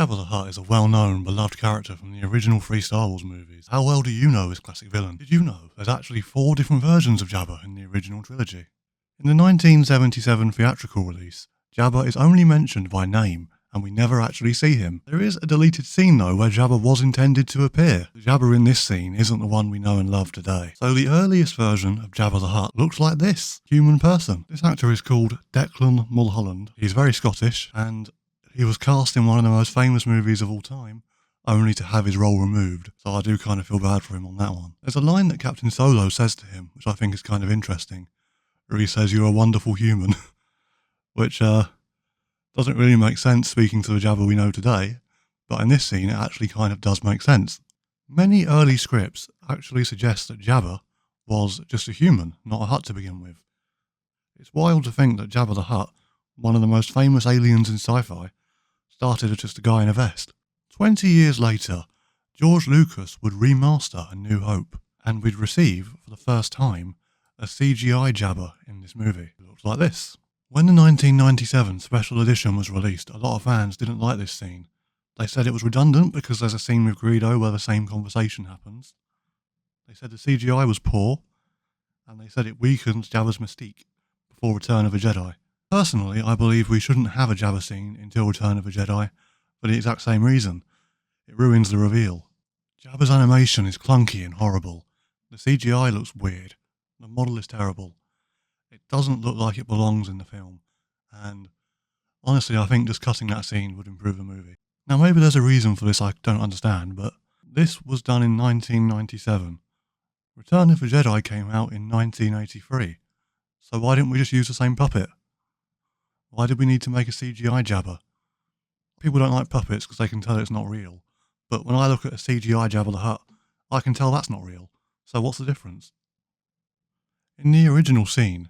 Jabba the Hutt is a well-known, beloved character from the original 3 Star Wars movies. How well do you know his classic villain? Did you know there's actually 4 different versions of Jabba in the original trilogy? In the 1977 theatrical release, Jabba is only mentioned by name, and we never actually see him. There is a deleted scene though where Jabba was intended to appear. The Jabba in this scene isn't the one we know and love today. So the earliest version of Jabba the Hutt looks like this. Human person. This actor is called Declan Mulholland. He's very Scottish, and he was cast in one of the most famous movies of all time, only to have his role removed, so I do kind of feel bad for him on that one. There's a line that Captain Solo says to him, which I think is kind of interesting, where he says, "You're a wonderful human," which doesn't really make sense speaking to the Jabba we know today, but in this scene it actually kind of does make sense. Many early scripts actually suggest that Jabba was just a human, not a Hutt to begin with. It's wild to think that Jabba the Hutt, one of the most famous aliens in sci-fi, started as just a guy in a vest. 20 years later, George Lucas would remaster A New Hope, and we'd receive, for the first time, a CGI Jabba in this movie. It looks like this. When the 1997 special edition was released, a lot of fans didn't like this scene. They said it was redundant because there's a scene with Greedo where the same conversation happens. They said the CGI was poor, and they said it weakens Jabba's mystique before Return of the Jedi. Personally, I believe we shouldn't have a Jabba scene until Return of the Jedi, for the exact same reason. It ruins the reveal. Jabba's animation is clunky and horrible. The CGI looks weird. The model is terrible. It doesn't look like it belongs in the film, and honestly I think just cutting that scene would improve the movie. Now maybe there's a reason for this I don't understand, but this was done in 1997. Return of the Jedi came out in 1983, so why didn't we just use the same puppet? Why did we need to make a CGI Jabba? People don't like puppets because they can tell it's not real, but when I look at a CGI Jabba the Hutt, I can tell that's not real, so what's the difference? In the original scene,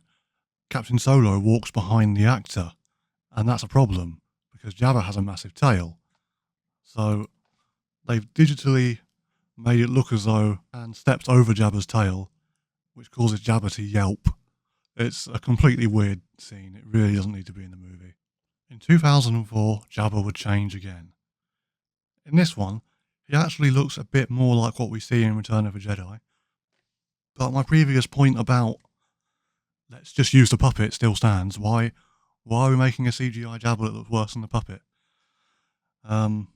Captain Solo walks behind the actor, and that's a problem, because Jabba has a massive tail. So they've digitally made it look as though Han stepped over Jabba's tail, which causes Jabba to yelp. It's a completely weird scene. It really doesn't need to be in the movie. In 2004, Jabba would change again. In this one, he actually looks a bit more like what we see in Return of the Jedi. But my previous point about let's just use the puppet still stands. Why are we making a CGI Jabba that looks worse than the puppet? And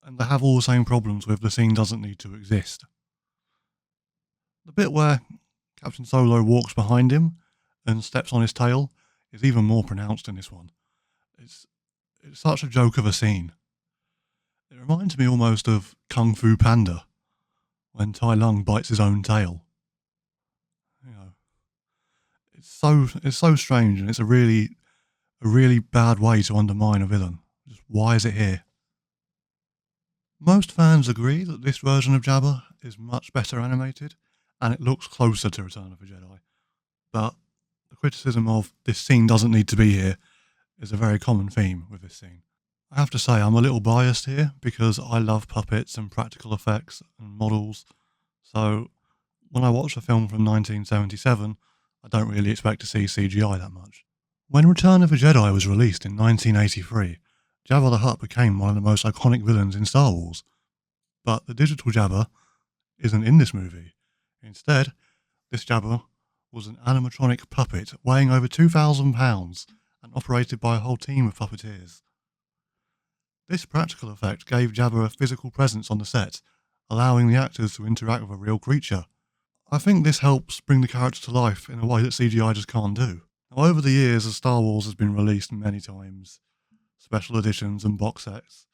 they have all the same problems with the scene doesn't need to exist. The bit where Captain Solo walks behind him and steps on his tail is even more pronounced in this one. It's such a joke of a scene. It reminds me almost of Kung Fu Panda, when Tai Lung bites his own tail. You know, it's so strange, and it's a really bad way to undermine a villain. Just why is it here? Most fans agree that this version of Jabba is much better animated, and it looks closer to Return of the Jedi. But the criticism of this scene doesn't need to be here is a very common theme with this scene. I have to say I'm a little biased here because I love puppets and practical effects and models, so when I watch a film from 1977, I don't really expect to see CGI that much. When Return of the Jedi was released in 1983, Jabba the Hutt became one of the most iconic villains in Star Wars. But the digital Jabba isn't in this movie. Instead, this Jabba was an animatronic puppet weighing over 2,000 pounds and operated by a whole team of puppeteers. This practical effect gave Jabba a physical presence on the set, allowing the actors to interact with a real creature. I think this helps bring the character to life in a way that CGI just can't do. Now, over the years, as Star Wars has been released many times, special editions and box sets,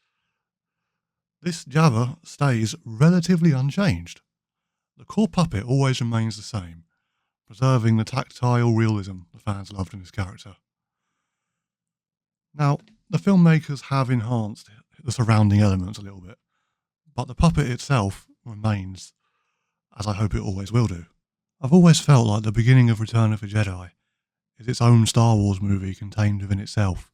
this Jabba stays relatively unchanged. The core puppet always remains the same, preserving the tactile realism the fans loved in this character. Now, the filmmakers have enhanced the surrounding elements a little bit, but the puppet itself remains, as I hope it always will do. I've always felt like the beginning of Return of the Jedi is its own Star Wars movie contained within itself,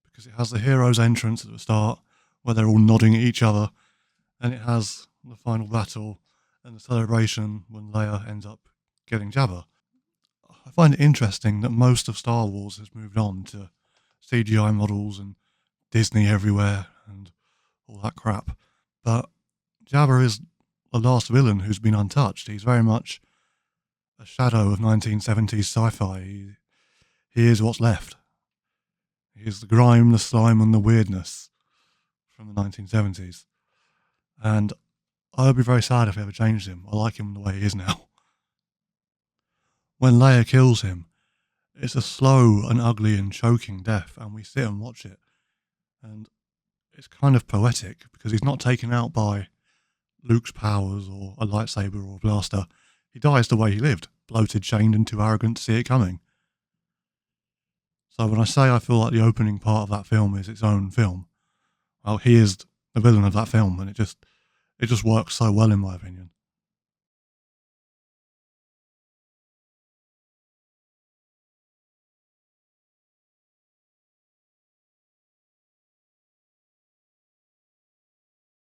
because it has the hero's entrance at the start, where they're all nodding at each other, and it has the final battle and the celebration when Leia ends up getting Jabba. I find it interesting that most of Star Wars has moved on to CGI models and Disney everywhere and all that crap. But Jabba is the last villain who's been untouched. He's very much a shadow of 1970s sci-fi. He is what's left. He is the grime, the slime, and the weirdness from the 1970s. And I would be very sad if they ever changed him. I like him the way he is now. When Leia kills him, it's a slow and ugly and choking death, and we sit and watch it. And it's kind of poetic, because he's not taken out by Luke's powers or a lightsaber or a blaster. He dies the way he lived, bloated, chained, and too arrogant to see it coming. So when I say I feel like the opening part of that film is its own film, well, he is the villain of that film, and it just works so well in my opinion.